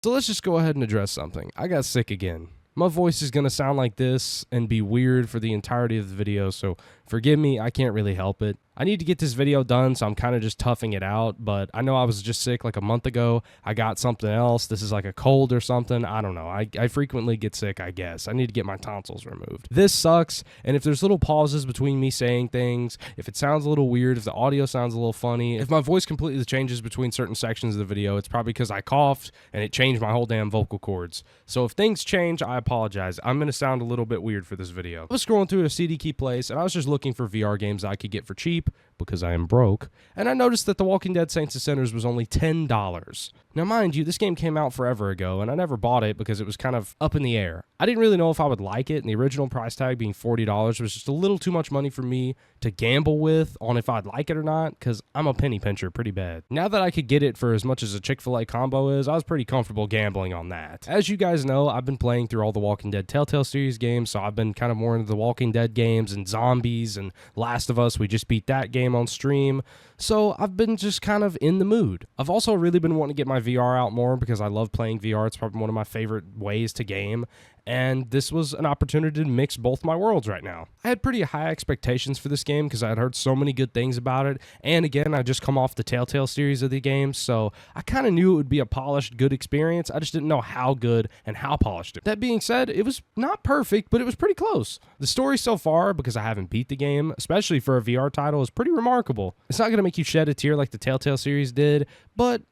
So let's just go ahead and address something. I got sick again. My voice is going to sound like this and be weird for the entirety of the video, so forgive me, I can't really help it. I need to get this video done, so I'm kind of just toughing it out, but I know I was just sick like a month ago. I got something else. This is like a cold or something. I don't know. I frequently get sick, I guess. I need to get my tonsils removed. This sucks, and if there's little pauses between me saying things, if it sounds a little weird, if the audio sounds a little funny, if my voice completely changes between certain sections of the video, it's probably because I coughed and it changed my whole damn vocal cords. So if things change, I apologize. I'm going to sound a little bit weird for this video. I was scrolling through a CD key place, and I was just looking for VR games I could get for cheap, because I am broke, and I noticed that The Walking Dead Saints and Sinners was only $10. Now, mind you, this game came out forever ago, and I never bought it because it was kind of up in the air. I didn't really know if I would like it, and the original price tag being $40 was just a little too much money for me to gamble with on if I'd like it or not, because I'm a penny pincher pretty bad. Now that I could get it for as much as a Chick-fil-A combo is, I was pretty comfortable gambling on that. As you guys know, I've been playing through all the Walking Dead Telltale series games, so I've been kind of more into the Walking Dead games and zombies and Last of Us. We just beat that game on stream. So I've been just kind of in the mood. I've also really been wanting to get my VR out more because I love playing VR. It's probably one of my favorite ways to game. And this was an opportunity to mix both my worlds right now. I had pretty high expectations for this game because I had heard so many good things about it. And again, I just come off the Telltale series of the games, so I kind of knew it would be a polished, good experience. I just didn't know how good and how polished it. That being said, it was not perfect, but it was pretty close. The story so far, because I haven't beat the game, especially for a VR title, is pretty remarkable. It's not going to make you shed a tear like the Telltale series did, but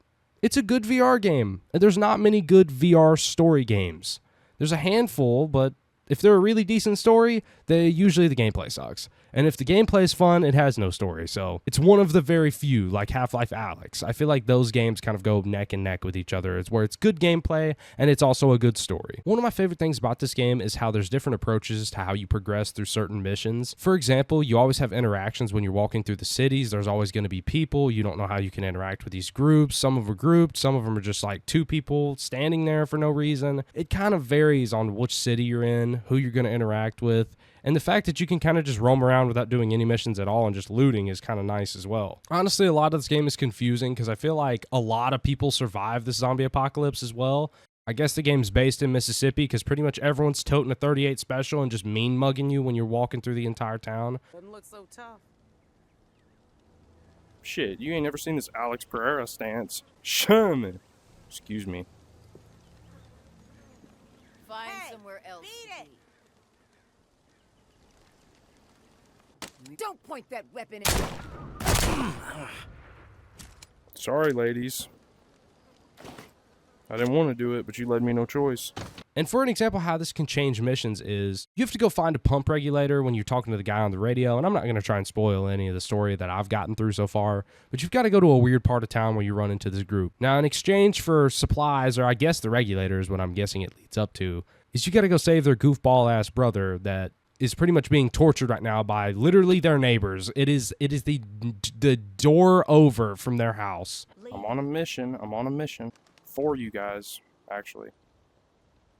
it's a good VR game. And there's not many good VR story games. There's a handful, but if they're a really decent story, usually the gameplay sucks. And if the gameplay is fun, it has no story. So it's one of the very few, like Half-Life Alyx. I feel like those games kind of go neck and neck with each other. It's where it's good gameplay and it's also a good story. One of my favorite things about this game is how there's different approaches to how you progress through certain missions. For example, you always have interactions when you're walking through the cities. There's always going to be people. You don't know how you can interact with these groups. Some of them are grouped. Some of them are just like two people standing there for no reason. It kind of varies on which city you're in, who you're going to interact with. And the fact that you can kind of just roam around without doing any missions at all and just looting is kind of nice as well. Honestly, a lot of this game is confusing because I feel like a lot of people survive this zombie apocalypse as well. I guess the game's based in Mississippi because pretty much everyone's toting a 38 special and just mean mugging you when you're walking through the entire town. Doesn't look so tough. Shit, you ain't never seen this Alex Pereira stance. Sherman. Excuse me. Find somewhere else. Beat it. Don't point that weapon at me. Sorry, ladies. I didn't want to do it, but you led me no choice. And for an example how this can change missions is, you have to go find a pump regulator when you're talking to the guy on the radio, and I'm not going to try and spoil any of the story that I've gotten through so far, but you've got to go to a weird part of town where you run into this group. Now, in exchange for supplies, or I guess the regulator is what I'm guessing it leads up to, is you got to go save their goofball-ass brother that is pretty much being tortured right now by literally their neighbors. It is the door over from their house. I'm on a mission. I'm on a mission. For you guys, actually.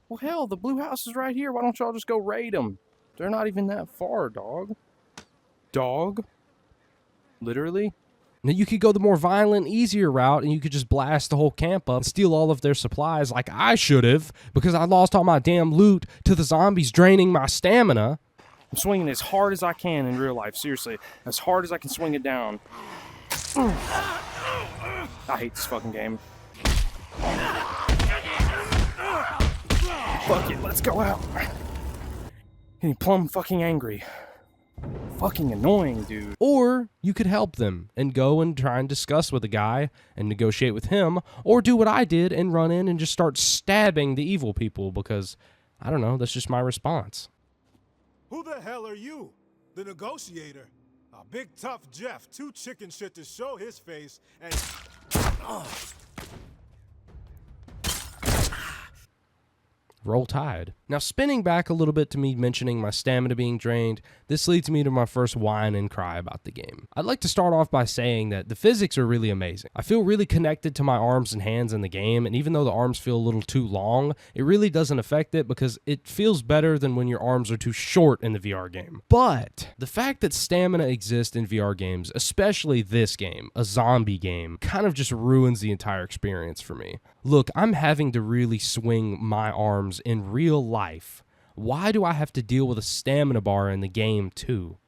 Well, hell, the blue house is right here. Why don't y'all just go raid them? They're not even that far, dog. Dog? Literally? Now, you could go the more violent, easier route, and you could just blast the whole camp up and steal all of their supplies like I should have, because I lost all my damn loot to the zombies draining my stamina. I'm swinging as hard as I can in real life. Seriously, as hard as I can swing it down. I hate this fucking game. Fuck it, let's go out. Getting plumb fucking angry. Fucking annoying, dude. Or you could help them and go and try and discuss with the guy and negotiate with him, or do what I did and run in and just start stabbing the evil people because, I don't know, that's just my response. Who the hell are you? The negotiator? A big tough Jeff, too chicken shit to show his face, and... Roll Tide. Now, spinning back a little bit to me mentioning my stamina being drained, this leads me to my first whine and cry about the game. I'd like to start off by saying that the physics are really amazing. I feel really connected to my arms and hands in the game, and even though the arms feel a little too long, it really doesn't affect it because it feels better than when your arms are too short in the VR game. But the fact that stamina exists in VR games, especially this game, a zombie game, kind of just ruins the entire experience for me. look, I'm having to really swing my arms in real life. Why do I have to deal with a stamina bar in the game too?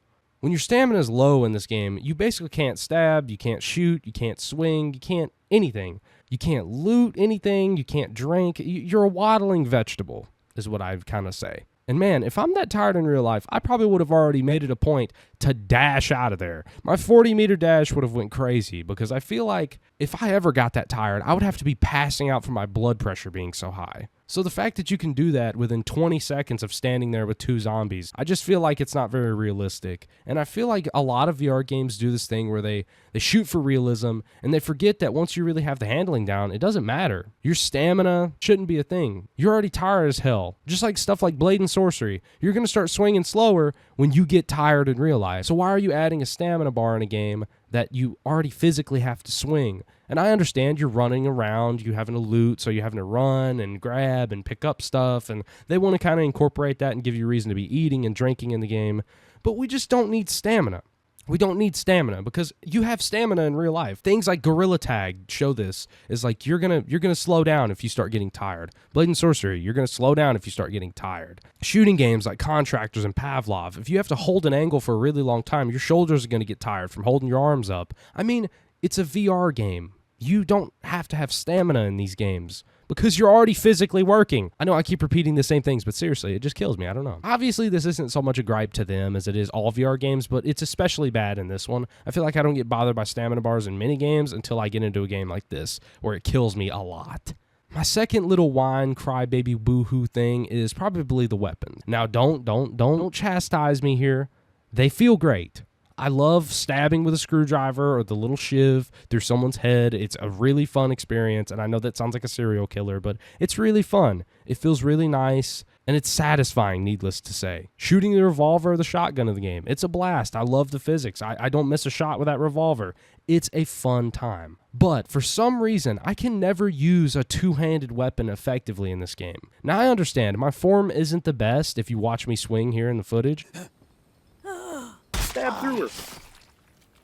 When your stamina is low in this game, you basically can't stab, you can't shoot, you can't swing, you can't anything. You can't loot anything, you can't drink. You're a waddling vegetable, is what I'd kind of say. And man, if I'm that tired in real life, I probably would have already made it a point to dash out of there. My 40-meter dash would have went crazy because I feel like if I ever got that tired, I would have to be passing out from my blood pressure being so high. So the fact that you can do that within 20 seconds of standing there with 2 zombies, I just feel like it's not very realistic. And I feel like a lot of VR games do this thing where they shoot for realism and they forget that once you really have the handling down, it doesn't matter. Your stamina shouldn't be a thing. You're already tired as hell. Just like stuff like Blade and Sorcery, you're going to start swinging slower when you get tired in real life. So why are you adding a stamina bar in a game that you already physically have to swing? And I understand you're running around, you having to loot, so you're having to run and grab and pick up stuff, and they want to kind of incorporate that and give you a reason to be eating and drinking in the game, but we just don't need stamina. We don't need stamina because you have stamina in real life. Things like Gorilla Tag show this. Is like you're gonna slow down if you start getting tired. Blade and Sorcery, you're gonna slow down if you start getting tired. Shooting games like Contractors and Pavlov, if you have to hold an angle for a really long time, your shoulders are gonna get tired from holding your arms up. I mean, it's a VR game. You don't have to have stamina in these games because you're already physically working. I know I keep repeating the same things, but seriously, it just kills me. I don't know. Obviously, this isn't so much a gripe to them as it is all VR games, but it's especially bad in this one. I feel like I don't get bothered by stamina bars in many games until I get into a game like this, where it kills me a lot. My second little whine, crybaby, boohoo thing is probably the weapons. Now, don't chastise me here. They feel great. I love stabbing with a screwdriver or the little shiv through someone's head. It's a really fun experience, and I know that sounds like a serial killer, but it's really fun. It feels really nice, and it's satisfying, needless to say. Shooting the revolver or the shotgun of the game, it's a blast. I love the physics. I don't miss a shot with that revolver. It's a fun time. But for some reason, I can never use a two-handed weapon effectively in this game. Now, I understand, my form isn't the best if you watch me swing here in the footage. Stab through her.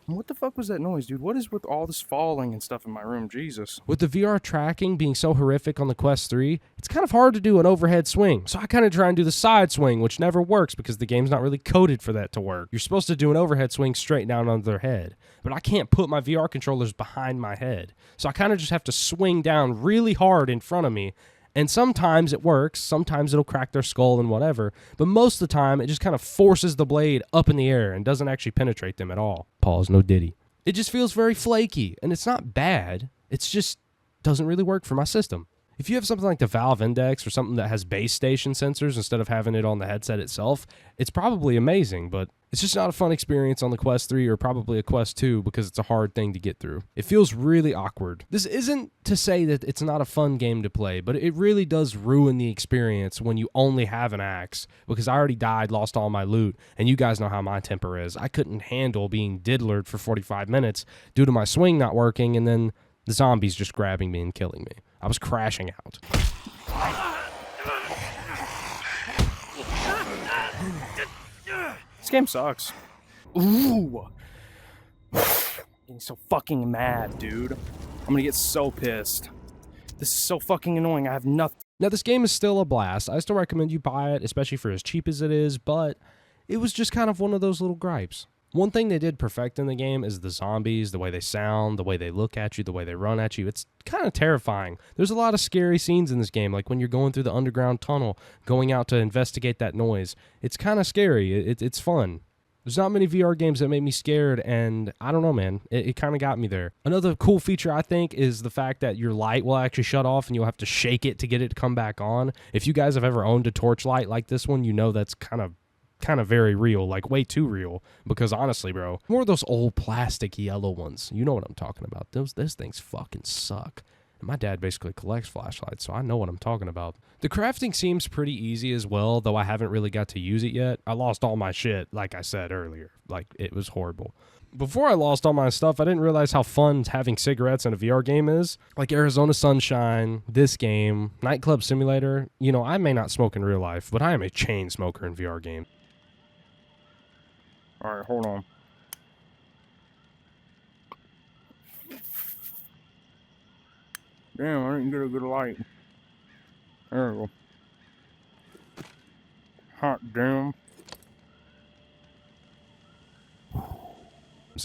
What the fuck was that noise, dude? What is with all this falling and stuff in my room? Jesus. With the VR tracking being so horrific on the Quest 3, it's kind of hard to do an overhead swing. So I kind of try and do the side swing, which never works because the game's not really coded for that to work. You're supposed to do an overhead swing straight down on their head. But I can't put my VR controllers behind my head. So I kind of just have to swing down really hard in front of me. And sometimes it works, sometimes it'll crack their skull and whatever, but most of the time it just kind of forces the blade up in the air and doesn't actually penetrate them at all. Pause, no diddy. It just feels very flaky, and it's not bad, it's just doesn't really work for my system. If you have something like the Valve Index or something that has base station sensors instead of having it on the headset itself, it's probably amazing, but it's just not a fun experience on the Quest 3 or probably a Quest 2 because it's a hard thing to get through. It feels really awkward. This isn't to say that it's not a fun game to play, but it really does ruin the experience when you only have an axe because I already died, lost all my loot, and you guys know how my temper is. I couldn't handle being diddlered for 45 minutes due to my swing not working and then the zombies just grabbing me and killing me. I was crashing out. This game sucks. Ooh. Getting so fucking mad, dude. I'm gonna get so pissed. This is so fucking annoying. I have nothing. Now, this game is still a blast. I still recommend you buy it, especially for as cheap as it is, but it was just kind of one of those little gripes. One thing they did perfect in the game is the zombies, the way they sound, the way they look at you, the way they run at you. It's kind of terrifying. There's a lot of scary scenes in this game, like when you're going through the underground tunnel, going out to investigate that noise. It's kind of scary. It's fun. There's not many VR games that made me scared, and I don't know, man. It kind of got me there. Another cool feature, I think, is the fact that your light will actually shut off, and you'll have to shake it to get it to come back on. If you guys have ever owned a torch light like this one, you know that's kind of very real, like way too real, because honestly, bro, more of those old plastic yellow ones, you know what I'm talking about. Those things fucking suck. And my dad basically collects flashlights, so I know what I'm talking about. The crafting seems pretty easy as well, though I haven't really got to use it yet. I lost all my shit, like I said earlier. Like, it was horrible. Before I lost all my stuff, I didn't realize how fun having cigarettes in a VR game is. Like Arizona Sunshine, this game, Nightclub Simulator. You know, I may not smoke in real life, but I am a chain smoker in VR games. All right, hold on. Damn, I didn't get a good light. There we go. Hot damn.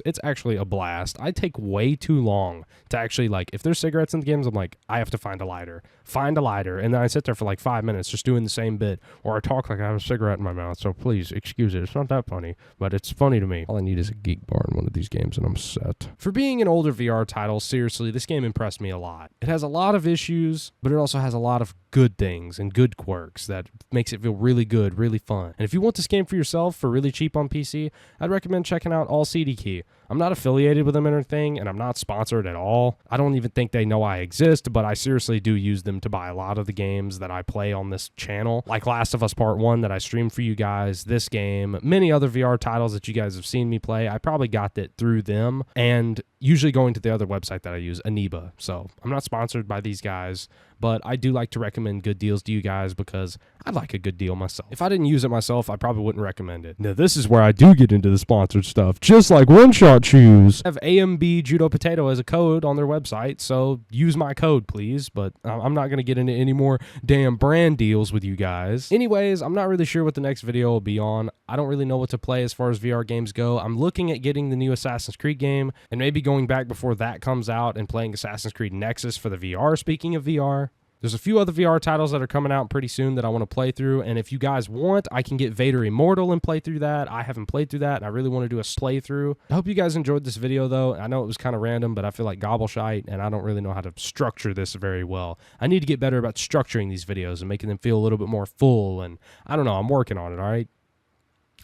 It's actually a blast. I take way too long to actually, like, if there's cigarettes in the games, I'm like, I have to find a lighter. And then I sit there for like 5 minutes just doing the same bit, or I talk like I have a cigarette in my mouth, so please excuse it. It's not that funny, but it's funny to me. All I need is a geek bar in one of these games and I'm set. For being an older VR title, seriously, this game impressed me a lot. It has a lot of issues, but it also has a lot of good things and good quirks that makes it feel really good, really fun. And if you want this game for yourself for really cheap on PC, I'd recommend checking out All CD Key. I'm not affiliated with them or anything, and I'm not sponsored at all. I don't even think they know I exist, but I seriously do use them to buy a lot of the games that I play on this channel, like Last of Us Part 1 that I streamed for you guys, this game, many other VR titles that you guys have seen me play. I probably got that through them, and usually going to the other website that I use, Aniba. So I'm not sponsored by these guys, but I do like to recommend good deals to you guys because I like a good deal myself. If I didn't use it myself, I probably wouldn't recommend it. Now, this is where I do get into the sponsored stuff, just like One Shot Shoes. I have AMB Judo Potato as a code on their website, so use my code, please. But I'm not going to get into any more damn brand deals with you guys. Anyways, I'm not really sure what the next video will be on. I don't really know what to play as far as VR games go. I'm looking at getting the new Assassin's Creed game and maybe going back before that comes out and playing Assassin's Creed Nexus for the VR, speaking of VR. There's a few other VR titles that are coming out pretty soon that I want to play through, and if you guys want, I can get Vader Immortal and play through that. I haven't played through that, and I really want to do a playthrough. I hope you guys enjoyed this video, though. I know it was kind of random, but I feel like gobbleshite, and I don't really know how to structure this very well. I need to get better about structuring these videos and making them feel a little bit more full, and I don't know. I'm working on it, all right?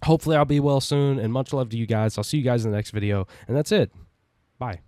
Hopefully I'll be well soon, and much love to you guys. I'll see you guys in the next video, and that's it. Bye.